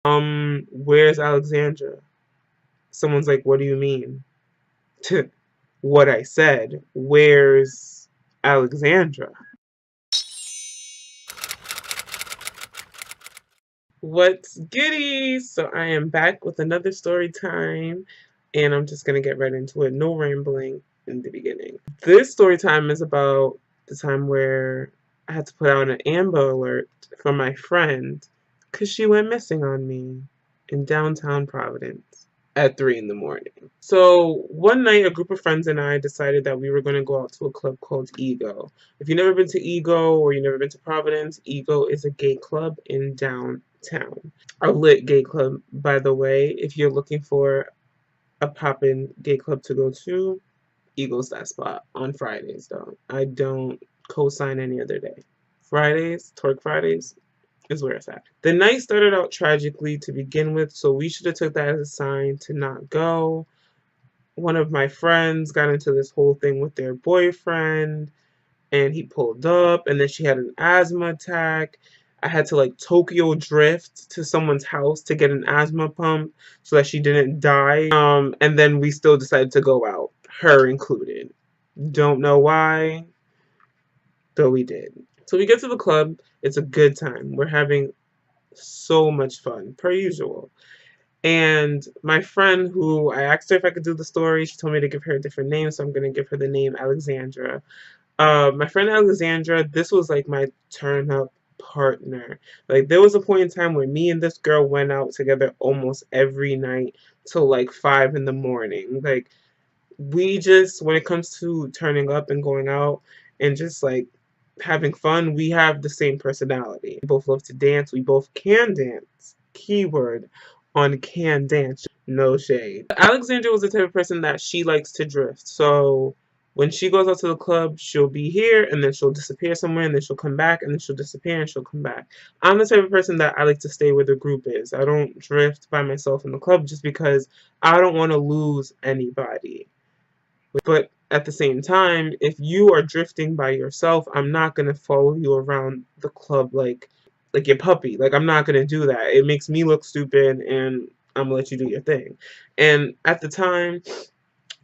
Where's Alexandra? Someone's like, what do you mean? What I said. Where's Alexandra? What's giddy? So I am back with another story time, and I'm just gonna get right into it. No rambling in the beginning. This story time is about the time where I had to put out an Amber Alert for my friend because she went missing on me in downtown Providence at 3 in the morning. So one night, a group of friends and I decided that we were going to go out to a club called Ego. If you've never been to Ego or you've never been to Providence, Ego is a gay club in downtown. A lit gay club, by the way. If you're looking for a poppin' gay club to go to, Ego's that spot on Fridays, though. I don't co-sign any other day. Fridays, Twerk Fridays, is where it's at. The night started out tragically to begin with, so we should have took that as a sign to not go. One of my friends got into this whole thing with their boyfriend, and he pulled up, and then she had an asthma attack. I had to like Tokyo drift to someone's house to get an asthma pump so that she didn't die. And then we still decided to go out, her included. Don't know why, though we did. So we get to the club. It's a good time. We're having so much fun, per usual. And my friend, who I asked her if I could do the story, she told me to give her a different name, so I'm going to give her the name Alexandra. My friend Alexandra, this was like my turn up partner. Like, there was a point in time where me and this girl went out together almost every night till like 5 in the morning. Like, we just, when it comes to turning up and going out and just like having fun, we have the same personality. We both love to dance. We both can dance. Keyword on can dance. No shade. Alexandra was the type of person that she likes to drift. So when she goes out to the club, she'll be here and then she'll disappear somewhere and then she'll come back and then she'll disappear and she'll come back. I'm the type of person that I like to stay where the group is. I don't drift by myself in the club just because I don't want to lose anybody. But at the same time, if you are drifting by yourself, I'm not gonna follow you around the club like your puppy. Like, I'm not gonna do that. It makes me look stupid, and I'm gonna let you do your thing. And at the time,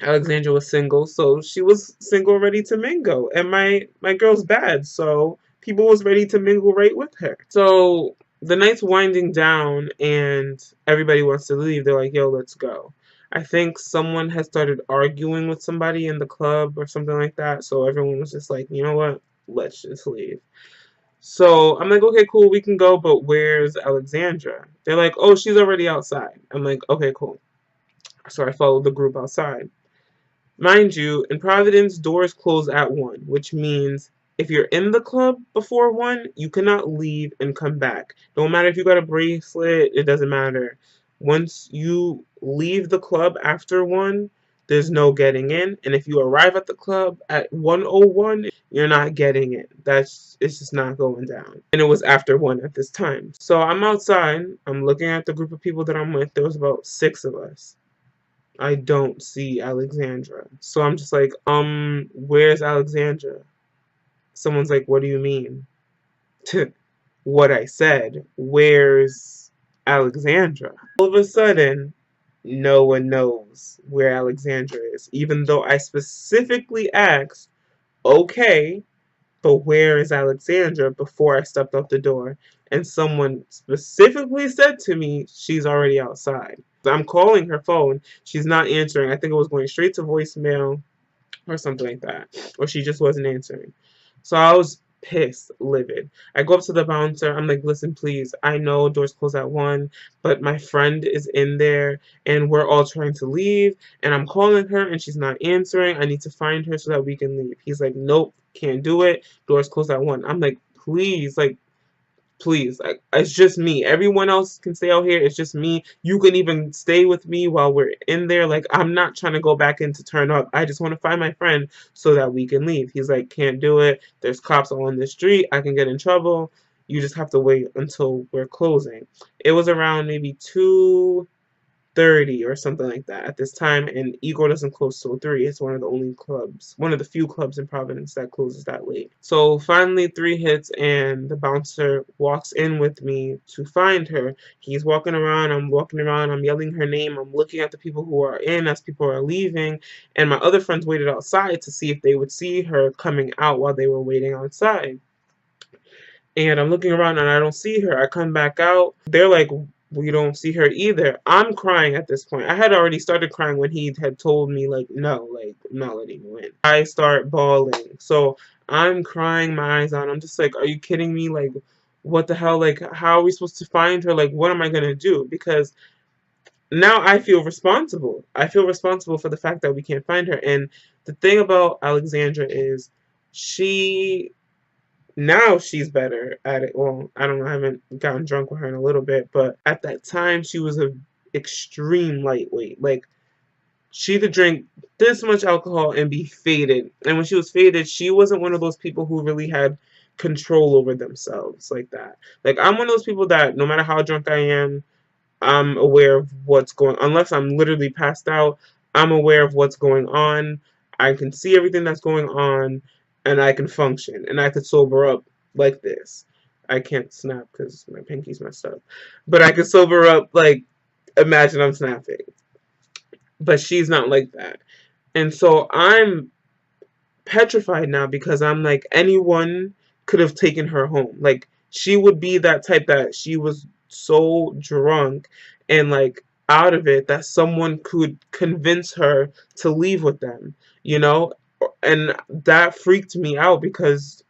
Alexandra was single, so she was single, ready to mingle. And my girl's bad, so people was ready to mingle right with her. So the night's winding down, and everybody wants to leave. They're like, "Yo, let's go." I think someone had started arguing with somebody in the club or something like that, so everyone was just like, "You know what? Let's just leave." So I'm like, "Okay, cool, we can go, but where's Alexandra?" They're like, "Oh, she's already outside." I'm like, "Okay, cool." So I followed the group outside. Mind you, in Providence, doors close at 1, which means if you're in the club before 1, you cannot leave and come back. No matter if you got a bracelet, it doesn't matter. Once you leave the club after 1, there's no getting in. And if you arrive at the club at 1:01, you're not getting in. It's just not going down. And it was after 1 at this time. So I'm outside. I'm looking at the group of people that I'm with. There was about 6 of us. I don't see Alexandra. So I'm just like, where's Alexandra? Someone's like, what do you mean? What I said. Where's Alexandra? All of a sudden, no one knows where Alexandra is, even though I specifically asked, okay, but where is Alexandra, before I stepped out the door. And someone specifically said to me, she's already outside. I'm calling her phone. She's not answering. I think it was going straight to voicemail or something like that. Or she just wasn't answering. So I was pissed, livid. I go up to the bouncer. I'm like, listen, please. I know doors close at 1, but my friend is in there and we're all trying to leave. And I'm calling her and she's not answering. I need to find her so that we can leave. He's like, nope, can't do it. Doors close at 1. I'm like, please, like, please, like, it's just me. Everyone else can stay out here. It's just me. You can even stay with me while we're in there. Like, I'm not trying to go back in to turn up. I just want to find my friend so that we can leave. He's like, can't do it. There's cops all on the street. I can get in trouble. You just have to wait until we're closing. It was around maybe 2 30 or something like that at this time, and Igor doesn't close till 3. It's one of the few clubs in Providence that closes that late. So finally 3 hits and the bouncer walks in with me to find her. He's walking around, I'm walking around, I'm yelling her name, I'm looking at the people who are in as people are leaving, and my other friends waited outside to see if they would see her coming out while they were waiting outside. And I'm looking around and I don't see her. I come back out. They're like, we don't see her either. I'm crying at this point. I had already started crying when he had told me, like, no, like, I'm not letting you in. I start bawling. So I'm crying my eyes out. I'm just like, are you kidding me? Like, what the hell? Like, how are we supposed to find her? Like, what am I going to do? Because now I feel responsible. I feel responsible for the fact that we can't find her. And the thing about Alexandra is she now she's better at it. Well, I don't know, I haven't gotten drunk with her in a little bit, but at that time she was a extreme lightweight. Like she could drink this much alcohol and be faded. And when she was faded, she wasn't one of those people who really had control over themselves like that. Like I'm one of those people that no matter how drunk I am, I'm aware of what's going on. Unless I'm literally passed out, I'm aware of what's going on. I can see everything that's going on, and I can function, and I could sober up like this. I can't snap because my pinky's messed up. But I could sober up, like, imagine I'm snapping. But she's not like that. And so I'm petrified now because I'm like, anyone could have taken her home. Like, she would be that type that she was so drunk and like out of it that someone could convince her to leave with them, you know? And that freaked me out because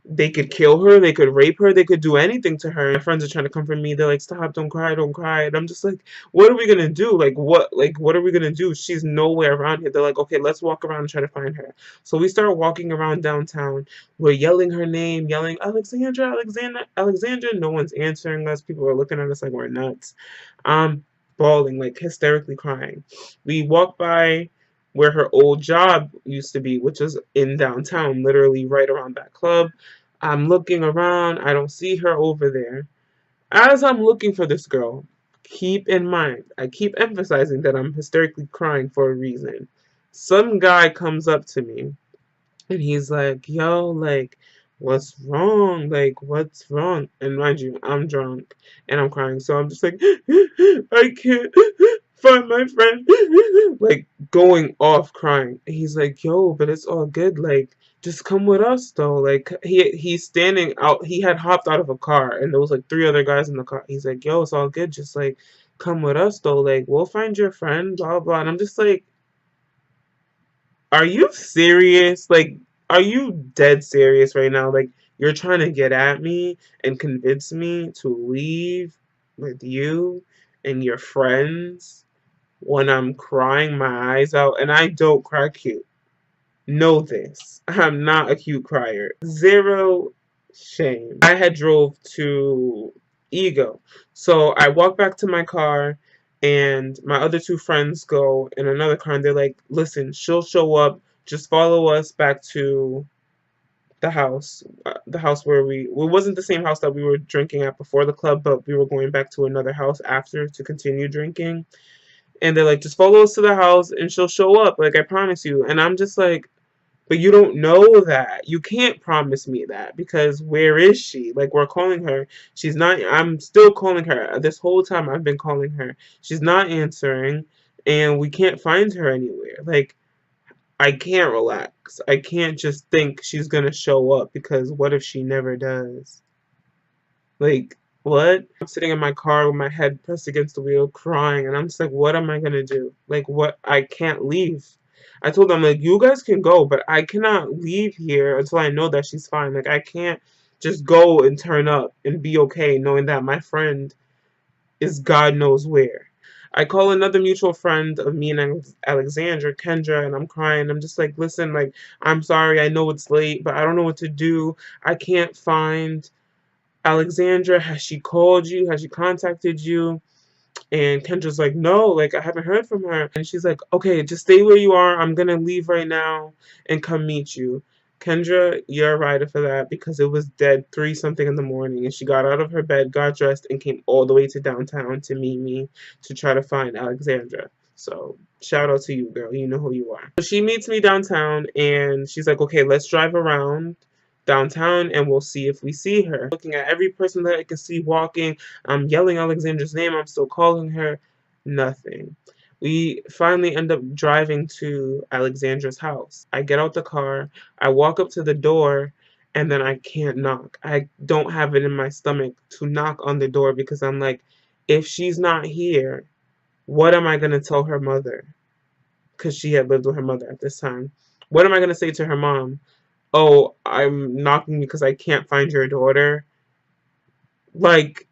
they could kill her, they could rape her, they could do anything to her. My friends are trying to comfort me. They're like, stop, don't cry, don't cry. And I'm just like, what are we gonna do? What are we gonna do? She's nowhere around here. They're like, okay, let's walk around and try to find her. So we start walking around downtown. We're yelling her name, yelling, Alexandra, Alexandra, Alexandra. No one's answering us. People are looking at us like we're nuts. I'm bawling, like hysterically crying. We walk by where her old job used to be, which is in downtown, literally right around that club. I'm looking around, I don't see her over there. As I'm looking for this girl, keep in mind, I keep emphasizing that I'm hysterically crying for a reason. Some guy comes up to me and he's like, yo, like, what's wrong? Like, what's wrong? And mind you, I'm drunk and I'm crying. So I'm just like, I can't find my friend. Like, going off crying. And he's like, yo, but it's all good. Like, just come with us, though. Like, he's standing out. He had hopped out of a car and there was like 3 other guys in the car. He's like, yo, it's all good. Just like, come with us, though. Like, we'll find your friend, blah, blah. And I'm just like, are you serious? Like, are you dead serious right now? Like, you're trying to get at me and convince me to leave with you and your friends when I'm crying my eyes out, and I don't cry cute. Know this. I'm not a cute crier. Zero shame. I had drove to Ego. So I walk back to my car and my other 2 friends go in another car and they're like, listen, she'll show up. Just follow us back to the house where it wasn't the same house that we were drinking at before the club, but we were going back to another house after to continue drinking. And they're like, just follow us to the house and she'll show up. Like, I promise you. And I'm just like, but you don't know that. You can't promise me that because where is she? Like, we're calling her. She's not. I'm still calling her. This whole time I've been calling her. She's not answering and we can't find her anywhere. Like, I can't relax. I can't just think she's gonna show up because what if she never does? Like, what? I'm sitting in my car with my head pressed against the wheel crying and I'm just like, what am I gonna do? Like, what? I can't leave. I told them, like, you guys can go, but I cannot leave here until I know that she's fine. Like, I can't just go and turn up and be okay knowing that my friend is God knows where. I call another mutual friend of me and Alexandra, Kendra, and I'm crying. I'm just like, listen, like, I'm sorry, I know it's late, but I don't know what to do. I can't find Alexandra. Has she called you? Has she contacted you? And Kendra's like, no, like, I haven't heard from her. And she's like, okay, just stay where you are. I'm gonna leave right now and come meet you. Kendra, you're a rider for that because it was dead 3 something in the morning and she got out of her bed, got dressed, and came all the way to downtown to meet me to try to find Alexandra. So shout out to you, girl. You know who you are. So she meets me downtown and she's like, okay, let's drive around downtown and we'll see if we see her. Looking at every person that I can see walking, I'm yelling Alexandra's name, I'm still calling her. Nothing. We finally end up driving to Alexandra's house. I get out the car, I walk up to the door, and then I can't knock. I don't have it in my stomach to knock on the door because I'm like, if she's not here, what am I going to tell her mother? Because she had lived with her mother at this time. What am I going to say to her mom? Oh, I'm knocking because I can't find your daughter. Like,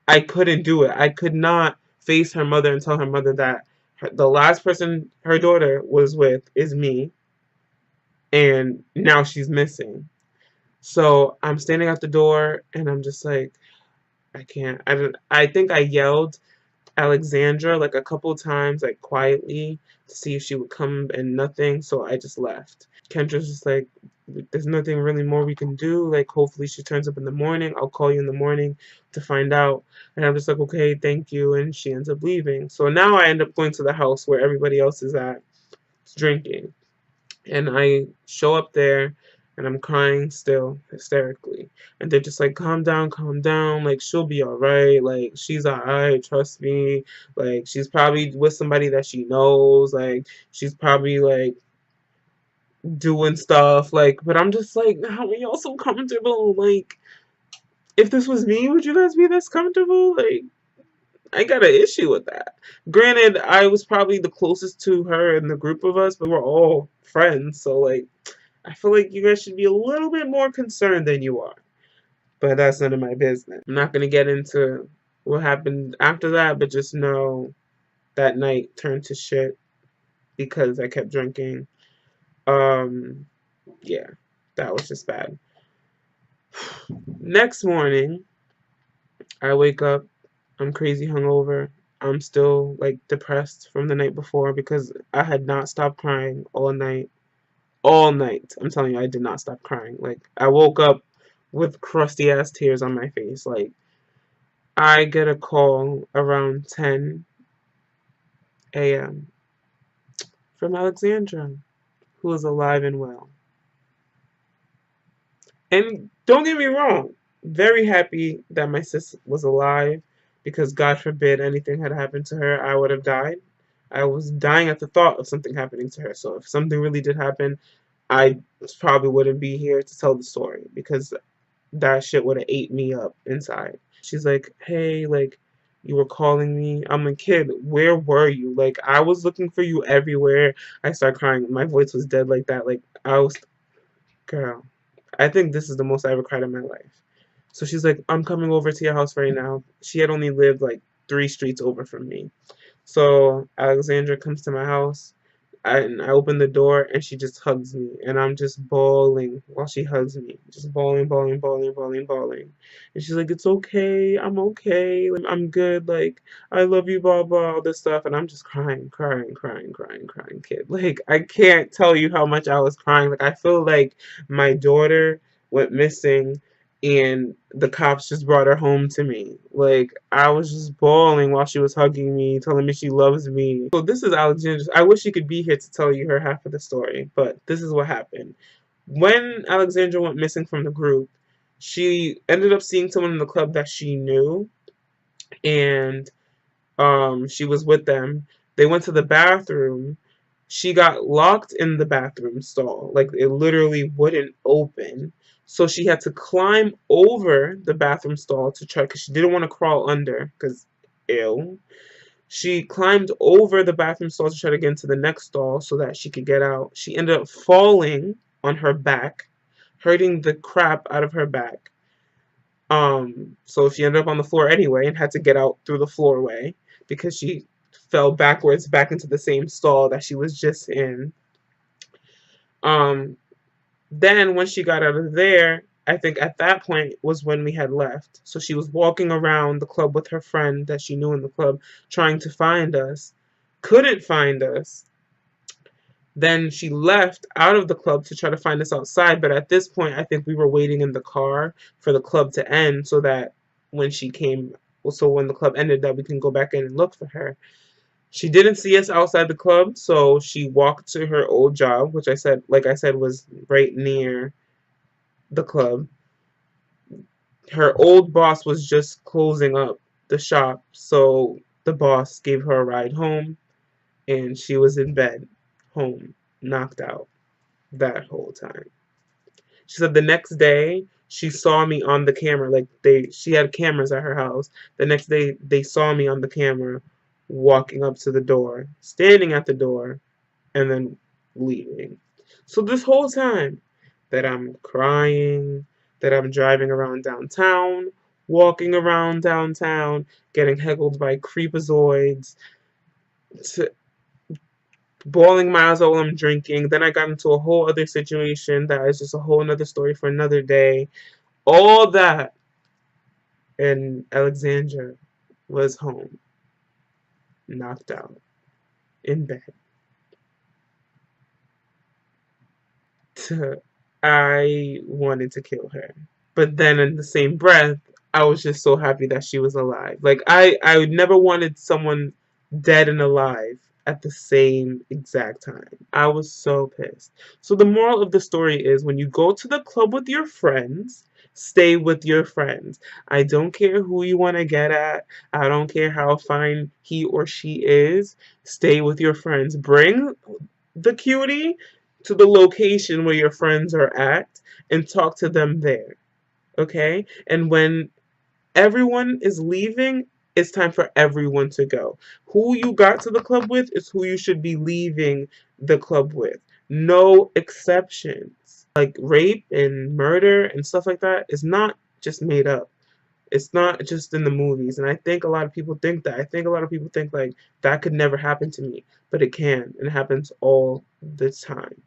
I couldn't do it. I could not face her mother and tell her mother that the last person her daughter was with is me, and now she's missing. So I'm standing at the door, and I'm just like, I can't. I think I yelled Alexandra like a couple times, like quietly, to see if she would come, and nothing. So I just left. Kendra's just like, there's nothing really more we can do. Like, hopefully she turns up in the morning. I'll call you in the morning to find out. And I'm just like, okay, thank you. And she ends up leaving. So now I end up going to the house where everybody else is at, drinking. And I show up there and I'm crying still hysterically. And they're just like, calm down. Like, she'll be all right. Like, she's all right. Trust me. Like, she's probably with somebody that she knows. Like, she's probably like doing stuff. Like, but I'm just like, how are y'all so comfortable? Like, if this was me, would you guys be this comfortable? Like, I got an issue with that. Granted, I was probably the closest to her in the group of us, but we're all friends. So, like, I feel like you guys should be a little bit more concerned than you are. But that's none of my business. I'm not going to get into what happened after that, but just know that night turned to shit because I kept drinking. Yeah, that was just bad. Next morning, I wake up. I'm crazy hungover. I'm still like depressed from the night before because I had not stopped crying all night. All night. I'm telling you, I did not stop crying. Like, I woke up with crusty ass tears on my face. Like, I get a call around 10 a.m. from Alexandra, who is alive and well. And don't get me wrong, very happy that my sis was alive because God forbid anything had happened to her, I would have died. I was dying at the thought of something happening to her. So if something really did happen, I probably wouldn't be here to tell the story because that shit would have ate me up inside. She's like, hey, like, you were calling me. I'm a kid. Where were you? Like, I was looking for you everywhere. I start crying. My voice was dead like that. Like, I was, girl, I think this is the most I ever cried in my life. So she's like, I'm coming over to your house right now. She had only lived like 3 streets over from me. So Alexandra comes to my house. And I open the door and she just hugs me and I'm just bawling while she hugs me. Just bawling, bawling, bawling, bawling, bawling. And she's like, it's okay, I'm okay, like, I'm good, like, I love you, blah, blah, all this stuff. And I'm just crying, crying, crying, crying, crying, kid. Like, I can't tell you how much I was crying. Like, I feel like my daughter went missing and the cops just brought her home to me. Like, I was just bawling while she was hugging me, telling me she loves me. So this is Alexandra. I wish she could be here to tell you her half of the story, but this is what happened. When Alexandra went missing from the group, she ended up seeing someone in the club that she knew, and she was with them. They went to the bathroom. She got locked in the bathroom stall. Like, it literally wouldn't open. So she had to climb over the bathroom stall to try, because she didn't want to crawl under, because ew. She climbed over the bathroom stall to try to get into the next stall so that she could get out. She ended up falling on her back, hurting the crap out of her back. So she ended up on the floor anyway and had to get out through the floorway because she fell backwards back into the same stall that she was just in. Then when she got out of there, I think at that point was when we had left. So she was walking around the club with her friend that she knew in the club, trying to find us. Couldn't find us. Then she left out of the club to try to find us outside, but at this point, I think we were waiting in the car for the club to end so that when she came, so when the club ended, that we can go back in and look for her. She didn't see us outside the club, so she walked to her old job, which like I said, was right near the club. Her old boss was just closing up the shop, so the boss gave her a ride home, and she was in bed, home, knocked out that whole time. She said the next day she saw me on the camera, like she had cameras at her house. The next day they saw me on the camera walking up to the door, standing at the door, and then leaving. So this whole time that I'm crying, that I'm driving around downtown, walking around downtown, getting heckled by creepazoids, to bawling my eyes out while I'm drinking. Then I got into a whole other situation that is just a whole another story for another day. All that, and Alexandra was home, knocked out, in bed. I wanted to kill her. But then in the same breath, I was just so happy that she was alive. Like I never wanted someone dead and alive at the same exact time. I was so pissed. So the moral of the story is when you go to the club with your friends, stay with your friends. I don't care who you want to get at. I don't care how fine he or she is. Stay with your friends. Bring the cutie to the location where your friends are at and talk to them there. Okay? And when everyone is leaving, it's time for everyone to go. Who you got to the club with is who you should be leaving the club with. No exceptions. Like rape and murder and stuff like that is not just made up. It's not just in the movies. And I think a lot of people think that. I think a lot of people think like that could never happen to me. But it can. And it happens all the time.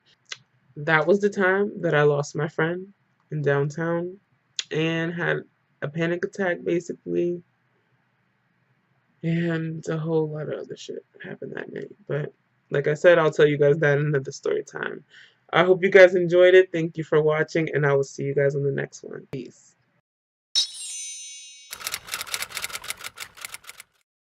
That was the time that I lost my friend in downtown and had a panic attack basically, and a whole lot of other shit happened that night. But like I said, I'll tell you guys that in another story time. I hope you guys enjoyed it. Thank you for watching, and I will see you guys on the next one. Peace.